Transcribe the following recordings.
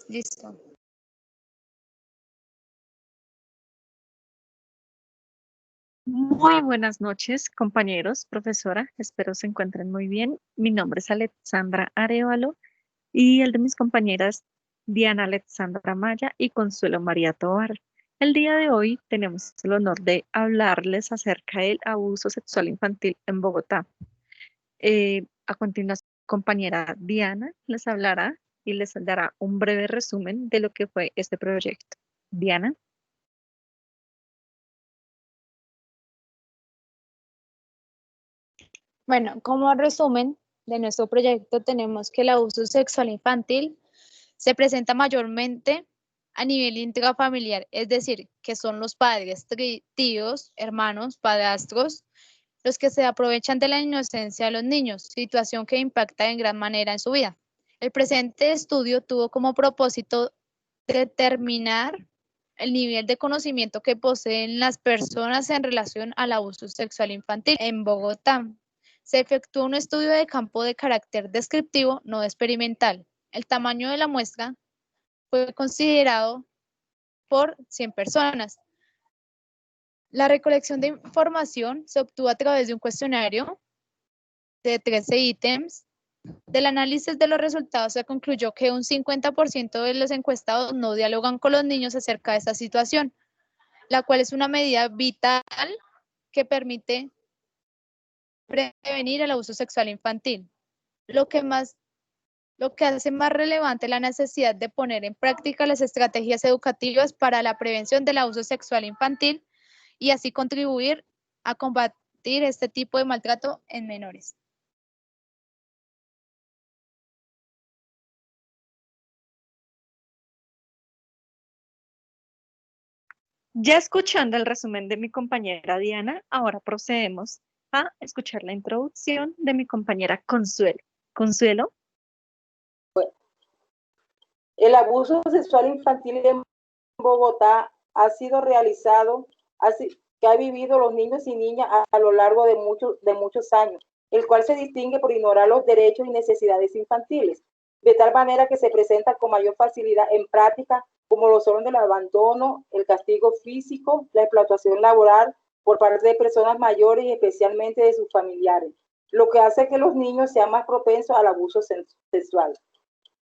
Listo. Muy buenas noches, compañeros, profesora. Espero se encuentren muy bien. Mi nombre es Alexandra Arevalo y el de mis compañeras Diana Alexandra Maya y Consuelo María Tovar. El día de hoy tenemos el honor de hablarles acerca del abuso sexual infantil en Bogotá. A continuación, compañera Diana les hablará y les dará un breve resumen de lo que fue este proyecto. Diana. Bueno, como resumen de nuestro proyecto tenemos que el abuso sexual infantil se presenta mayormente a nivel intrafamiliar, es decir, que son los padres, tíos, hermanos, padrastros, los que se aprovechan de la inocencia de los niños, situación que impacta en gran manera en su vida. El presente estudio tuvo como propósito determinar el nivel de conocimiento que poseen las personas en relación al abuso sexual infantil en Bogotá. Se efectuó un estudio de campo de carácter descriptivo, no experimental. El tamaño de la muestra fue considerado por 100 personas. La recolección de información se obtuvo a través de un cuestionario de 13 ítems. Del análisis de los resultados se concluyó que un 50% de los encuestados no dialogan con los niños acerca de esta situación, la cual es una medida vital que permite prevenir el abuso sexual infantil. Lo que hace más relevante la necesidad de poner en práctica las estrategias educativas para la prevención del abuso sexual infantil y así contribuir a combatir este tipo de maltrato en menores. Ya escuchando el resumen de mi compañera Diana, ahora procedemos a escuchar la introducción de mi compañera Consuelo. Consuelo. El abuso sexual infantil en Bogotá ha sido realizado, que ha vivido los niños y niñas a lo largo de muchos años, el cual se distingue por ignorar los derechos y necesidades infantiles, de tal manera que se presenta con mayor facilidad en prácticas como lo son el abandono, el castigo físico, la explotación laboral por parte de personas mayores y especialmente de sus familiares, lo que hace que los niños sean más propensos al abuso sexual.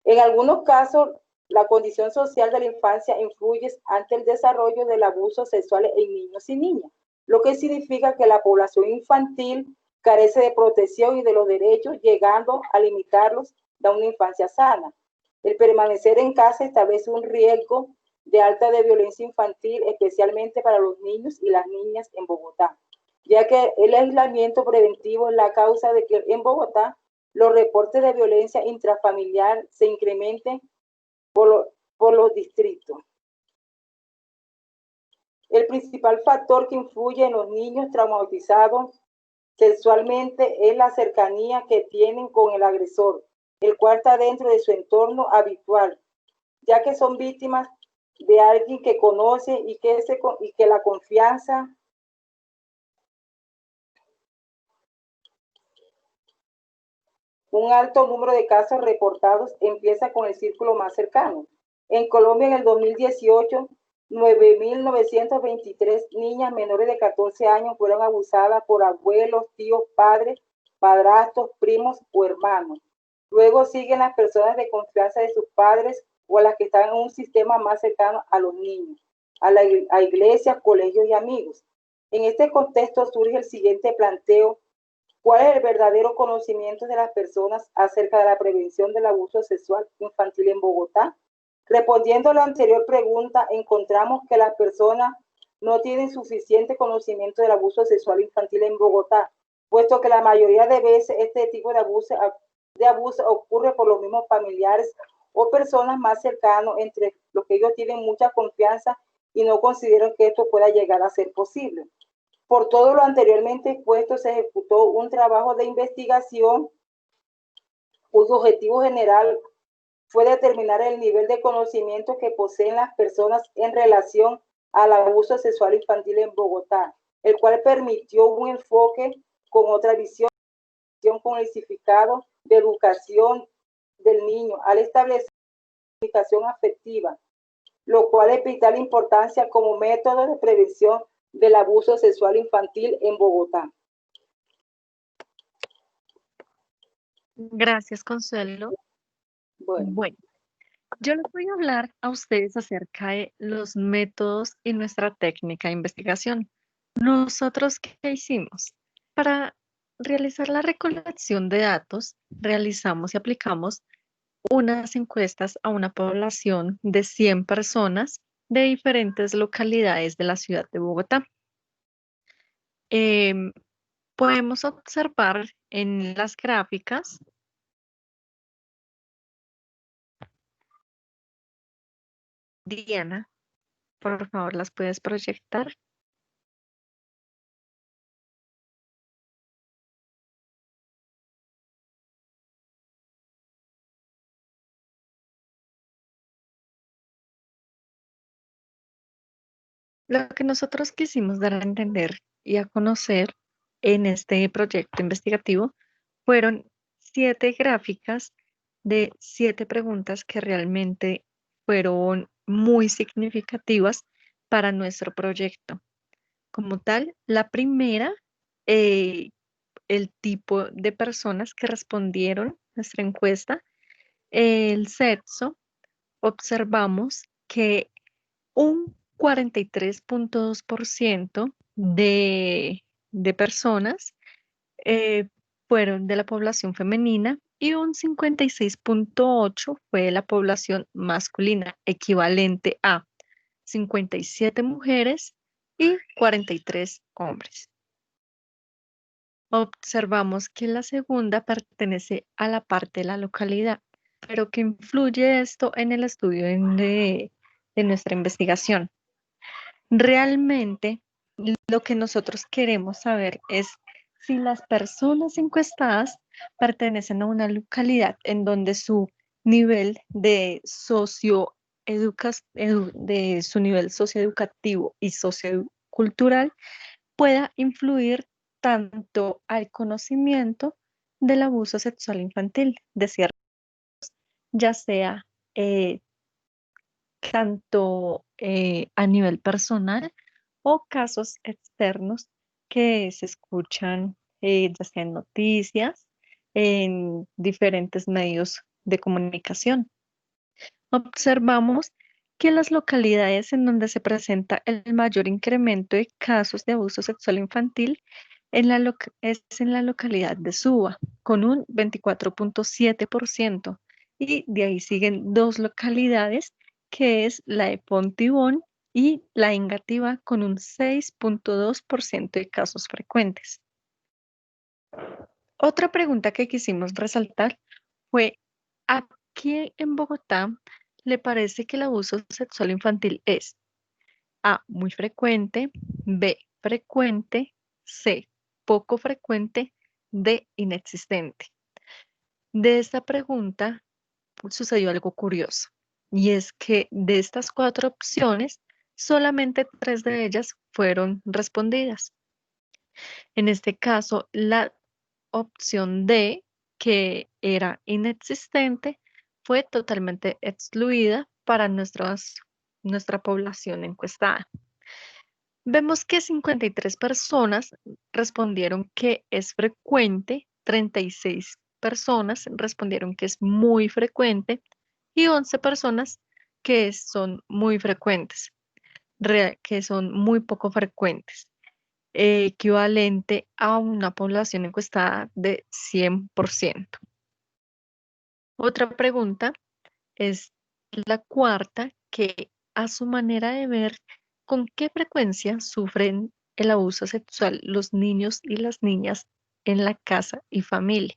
En algunos casos, la condición social de la infancia influye ante el desarrollo del abuso sexual en niños y niñas, lo que significa que la población infantil carece de protección y de los derechos, llegando a limitarlos de una infancia sana. El permanecer en casa establece un riesgo de alta de violencia infantil, especialmente para los niños y las niñas en Bogotá, ya que el aislamiento preventivo es la causa de que en Bogotá los reportes de violencia intrafamiliar se incrementen por los distritos. El principal factor que influye en los niños traumatizados sexualmente es la cercanía que tienen con el agresor, el cual está dentro de su entorno habitual, ya que son víctimas de alguien que conoce y que la confianza un alto número de casos reportados empieza con el círculo más cercano. En Colombia, en el 2018, 9.923 niñas menores de 14 años fueron abusadas por abuelos, tíos, padres, padrastros, primos o hermanos. Luego siguen las personas de confianza de sus padres o las que están en un sistema más cercano a los niños, a iglesias, colegios y amigos. En este contexto surge el siguiente planteo: ¿cuál es el verdadero conocimiento de las personas acerca de la prevención del abuso sexual infantil en Bogotá? Respondiendo a la anterior pregunta, encontramos que las personas no tienen suficiente conocimiento del abuso sexual infantil en Bogotá, puesto que la mayoría de veces este tipo de abuso ocurre por los mismos familiares o personas más cercanos, entre los que ellos tienen mucha confianza y no consideran que esto pueda llegar a ser posible. Por todo lo anteriormente expuesto, se ejecutó un trabajo de investigación cuyo objetivo general fue determinar el nivel de conocimiento que poseen las personas en relación al abuso sexual infantil en Bogotá, el cual permitió un enfoque con otra visión, con el significado de educación del niño, al establecer comunicación afectiva, lo cual es de vital importancia como método de prevención del abuso sexual infantil en Bogotá. Gracias, Consuelo. Bueno, yo les voy a hablar a ustedes acerca de los métodos y nuestra técnica de investigación. Nosotros, ¿qué hicimos? Para realizar la recolección de datos, realizamos y aplicamos unas encuestas a una población de 100 personas de diferentes localidades de la ciudad de Bogotá. Podemos observar en las gráficas Diana, por favor, ¿las puedes proyectar? Lo que nosotros quisimos dar a entender y a conocer en este proyecto investigativo fueron 7 gráficas de 7 preguntas que realmente fueron muy significativas para nuestro proyecto. Como tal, la primera, el tipo de personas que respondieron nuestra encuesta, el sexo, observamos que un 43.2% de personas fueron de la población femenina y un 56.8% fue de la población masculina, equivalente a 57 mujeres y 43 hombres. Observamos que la segunda pertenece a la parte de la localidad, pero que influye esto en el estudio de nuestra investigación. Realmente lo que nosotros queremos saber es si las personas encuestadas pertenecen a una localidad en donde su nivel de socioeducativo y sociocultural pueda influir tanto al conocimiento del abuso sexual infantil de ciertos, ya sea tanto a nivel personal o casos externos que se escuchan ya sea en noticias, en diferentes medios de comunicación. Observamos que las localidades en donde se presenta el mayor incremento de casos de abuso sexual infantil es en la localidad de Suba, con un 24.7%, y de ahí siguen 2 localidades, que es la de Pontibón y la Engativá, con un 6.2% de casos frecuentes. Otra pregunta que quisimos resaltar fue: ¿a quién en Bogotá le parece que el abuso sexual infantil es A, muy frecuente; B, frecuente; C, poco frecuente; D, inexistente? De esta pregunta sucedió algo curioso, y es que de estas 4 opciones, solamente 3 de ellas fueron respondidas. En este caso, la opción D, que era inexistente, fue totalmente excluida para nuestra población encuestada. Vemos que 53 personas respondieron que es frecuente, 36 personas respondieron que es muy frecuente y 11 personas que son muy frecuentes, que son muy poco frecuentes, equivalente a una población encuestada de 100%. Otra pregunta es la cuarta, que a su manera de ver, ¿con qué frecuencia sufren el abuso sexual los niños y las niñas en la casa y familia?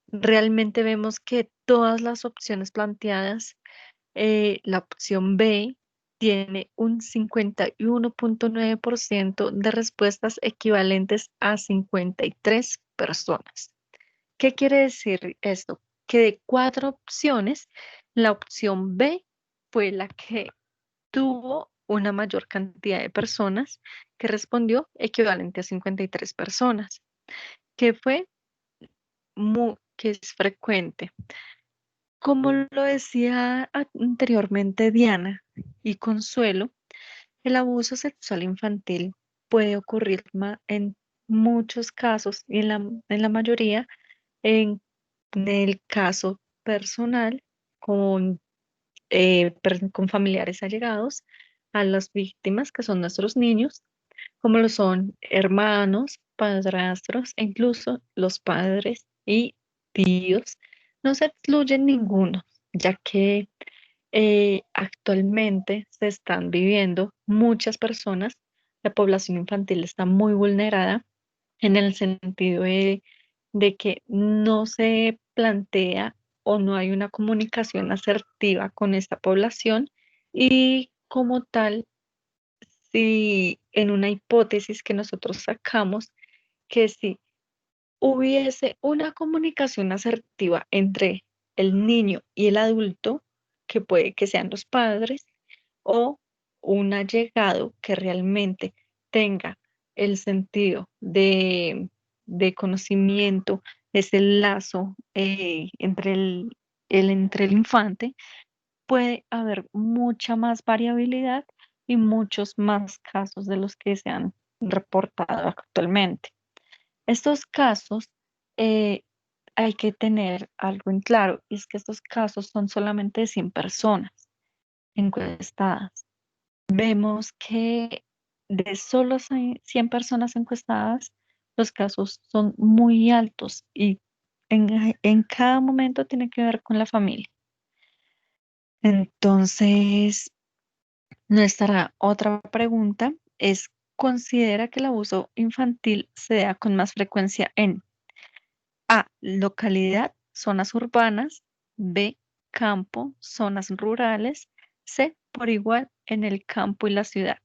Realmente vemos que todas las opciones planteadas, la opción B tiene un 51.9% de respuestas equivalentes a 53 personas. ¿Qué quiere decir esto? Que de 4 opciones, la opción B fue la que tuvo una mayor cantidad de personas que respondió, equivalente a 53 personas, que fue que es frecuente. Como lo decía anteriormente Diana y Consuelo, el abuso sexual infantil puede ocurrir en muchos casos y en la mayoría en el caso personal con, con familiares allegados a las víctimas que son nuestros niños, como lo son hermanos, padrastros e incluso los padres y tíos. No se excluyen ninguno, ya que actualmente se están viviendo muchas personas, la población infantil está muy vulnerada en el sentido de que no se plantea o no hay una comunicación asertiva con esta población y como tal, si en una hipótesis que nosotros sacamos, que si hubiese una comunicación asertiva entre el niño y el adulto, que puede que sean los padres, o un allegado que realmente tenga el sentido de conocimiento, ese lazo entre el infante, puede haber mucha más variabilidad y muchos más casos de los que se han reportado actualmente. Estos casos, eh, hay que tener algo en claro, y es que estos casos son solamente de 100 personas encuestadas. Vemos que de solo 100 personas encuestadas, los casos son muy altos y en cada momento tiene que ver con la familia. Entonces, nuestra otra pregunta es, ¿considera que el abuso infantil se da con más frecuencia en A, localidad, zonas urbanas; B, campo, zonas rurales; C, por igual en el campo y la ciudad?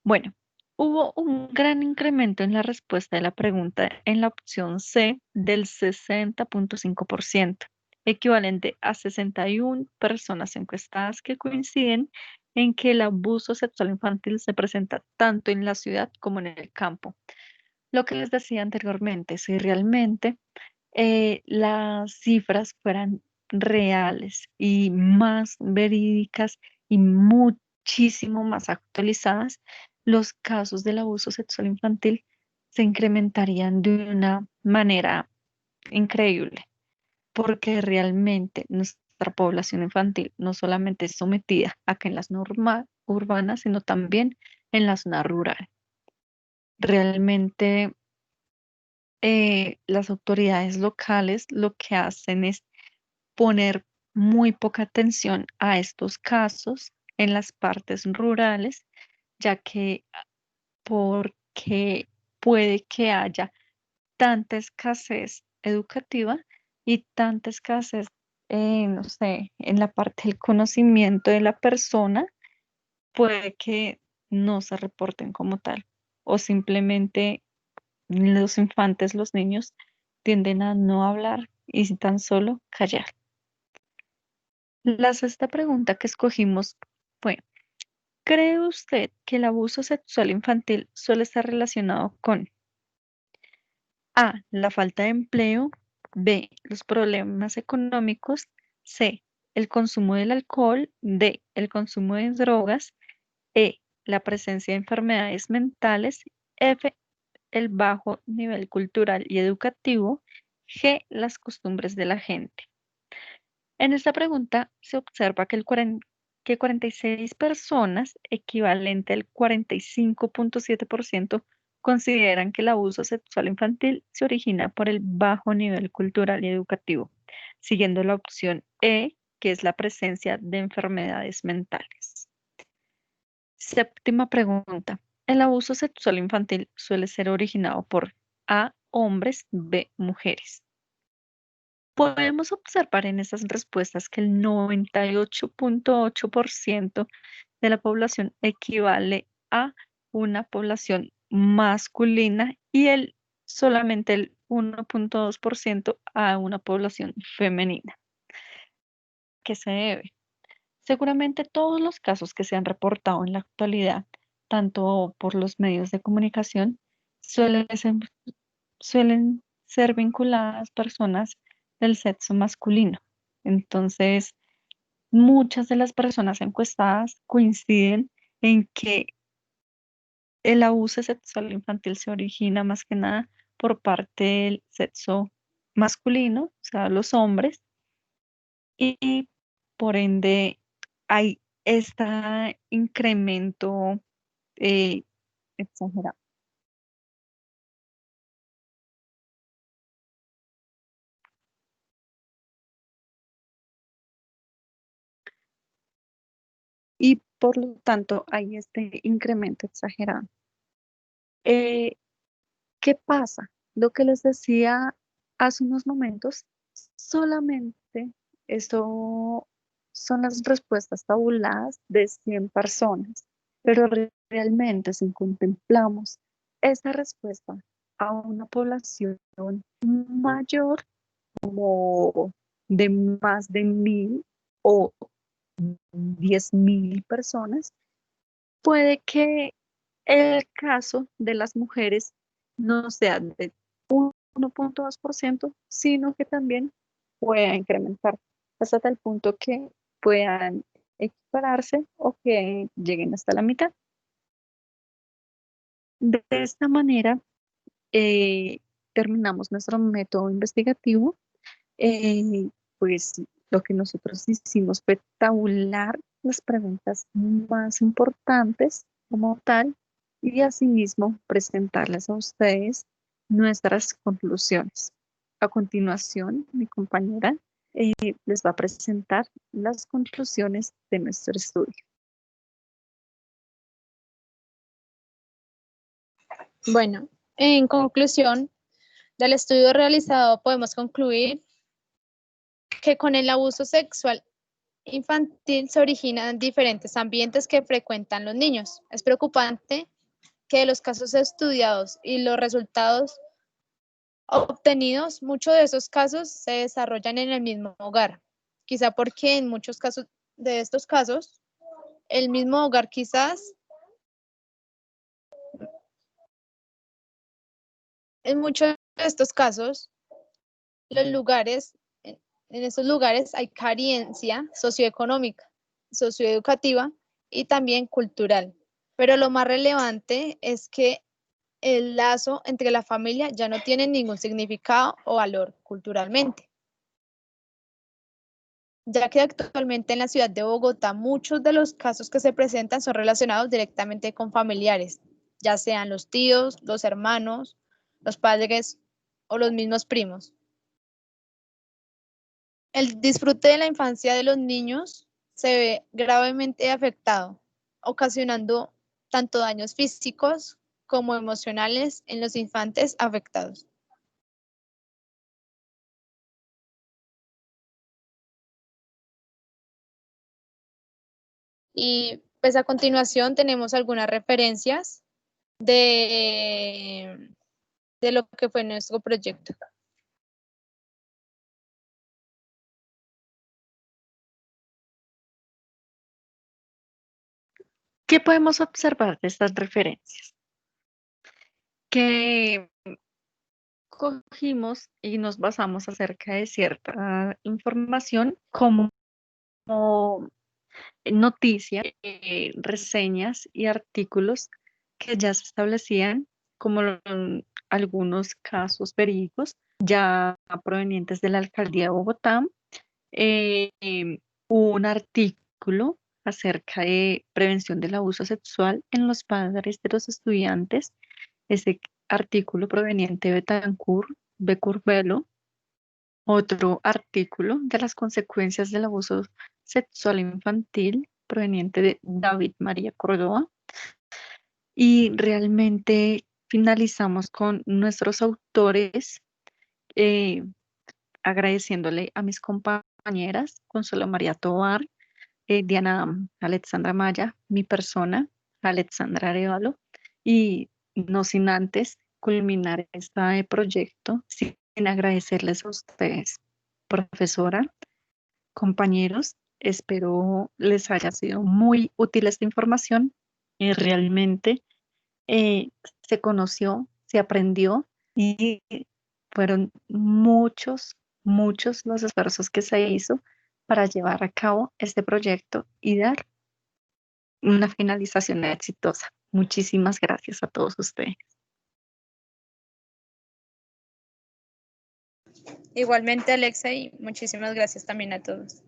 Bueno, hubo un gran incremento en la respuesta de la pregunta en la opción C del 60,5%, equivalente a 61 personas encuestadas que coinciden en que el abuso sexual infantil se presenta tanto en la ciudad como en el campo. Lo que les decía anteriormente, si realmente las cifras fueran reales y más verídicas y muchísimo más actualizadas, los casos del abuso sexual infantil se incrementarían de una manera increíble, porque realmente nuestra población infantil no solamente es sometida acá en las normas urbanas, sino también en la zona rural. Realmente las autoridades locales lo que hacen es poner muy poca atención a estos casos en las partes rurales, ya que porque puede que haya tanta escasez educativa y tanta escasez, no sé, en la parte del conocimiento de la persona, puede que no se reporten como tal o simplemente los infantes, los niños, tienden a no hablar y tan solo callar. La sexta pregunta que escogimos fue, ¿cree usted que el abuso sexual infantil suele estar relacionado con A, la falta de empleo; B, los problemas económicos; C, el consumo del alcohol; D, el consumo de drogas; E, la presencia de enfermedades mentales; F, el bajo nivel cultural y educativo; G, las costumbres de la gente? En esta pregunta se observa que 46 personas, equivalente al 45,7%, consideran que el abuso sexual infantil se origina por el bajo nivel cultural y educativo, siguiendo la opción E, que es la presencia de enfermedades mentales. Séptima pregunta. El abuso sexual infantil suele ser originado por A, hombres; B, mujeres. Podemos observar en esas respuestas que el 98,8% de la población equivale a una población masculina y solamente el 1,2% a una población femenina. ¿Qué se debe? Seguramente todos los casos que se han reportado en la actualidad, tanto por los medios de comunicación, suelen ser, suelen ser vinculadas personas del sexo masculino. Entonces, muchas de las personas encuestadas coinciden en que el abuso sexual infantil se origina más que nada por parte del sexo masculino, o sea, los hombres, y por ende hay este incremento eh, exagerado. Y por lo tanto hay este incremento exagerado. Eh, ¿Qué pasa? Lo que les decía hace unos momentos, solamente esto son las respuestas tabuladas de 100 personas, pero realmente si contemplamos esa respuesta a una población mayor, como de más de 1000 o 10.000 personas, puede que el caso de las mujeres no sea de 1,2%, sino que también pueda incrementar hasta tal punto que puedan equipararse o que lleguen hasta la mitad. De esta manera, eh, terminamos nuestro método investigativo. Pues lo que nosotros hicimos fue tabular las preguntas más importantes como tal y asimismo presentarles a ustedes nuestras conclusiones. A continuación, mi compañera les va a presentar las conclusiones de nuestro estudio. Bueno, en conclusión del estudio realizado podemos concluir que con el abuso sexual infantil se originan diferentes ambientes que frecuentan los niños. Es preocupante que de los casos estudiados y los resultados obtenidos, muchos de esos casos se desarrollan en el mismo hogar. Quizá porque en muchos casos de estos casos, el mismo hogar quizás, en muchos de estos casos, los lugares, en esos lugares hay carencia socioeconómica, socioeducativa y también cultural. Pero lo más relevante es que el lazo entre la familia ya no tiene ningún significado o valor culturalmente, ya que actualmente en la ciudad de Bogotá muchos de los casos que se presentan son relacionados directamente con familiares, ya sean los tíos, los hermanos, los padres o los mismos primos. El disfrute de la infancia de los niños se ve gravemente afectado, ocasionando tanto daños físicos como emocionales en los infantes afectados. Y pues a continuación tenemos algunas referencias de, de lo que fue nuestro proyecto. ¿Qué podemos observar de estas referencias? Que cogimos y nos basamos acerca de cierta información como noticias, reseñas y artículos que ya se establecían como algunos casos verídicos ya provenientes de la alcaldía de Bogotá. Hubo un artículo acerca de prevención del abuso sexual en los padres de los estudiantes. Ese artículo proveniente de Betancourt, de Curbelo. Otro artículo de las consecuencias del abuso sexual infantil proveniente de David María Córdoba. Y realmente finalizamos con nuestros autores, eh, agradeciéndole a mis compañeras, Consuelo María Tovar, Diana Alexandra Maya, mi persona, Alexandra Arevalo, y no sin antes culminar este proyecto, sin agradecerles a ustedes, profesora, compañeros. Espero les haya sido muy útil esta información. Realmente eh, se conoció, se aprendió y fueron muchos los esfuerzos que se hizo para llevar a cabo este proyecto y dar una finalización exitosa. Muchísimas gracias a todos ustedes. Igualmente, Alexa, y muchísimas gracias también a todos.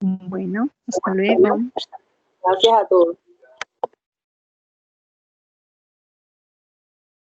Bueno, hasta luego. Gracias a todos.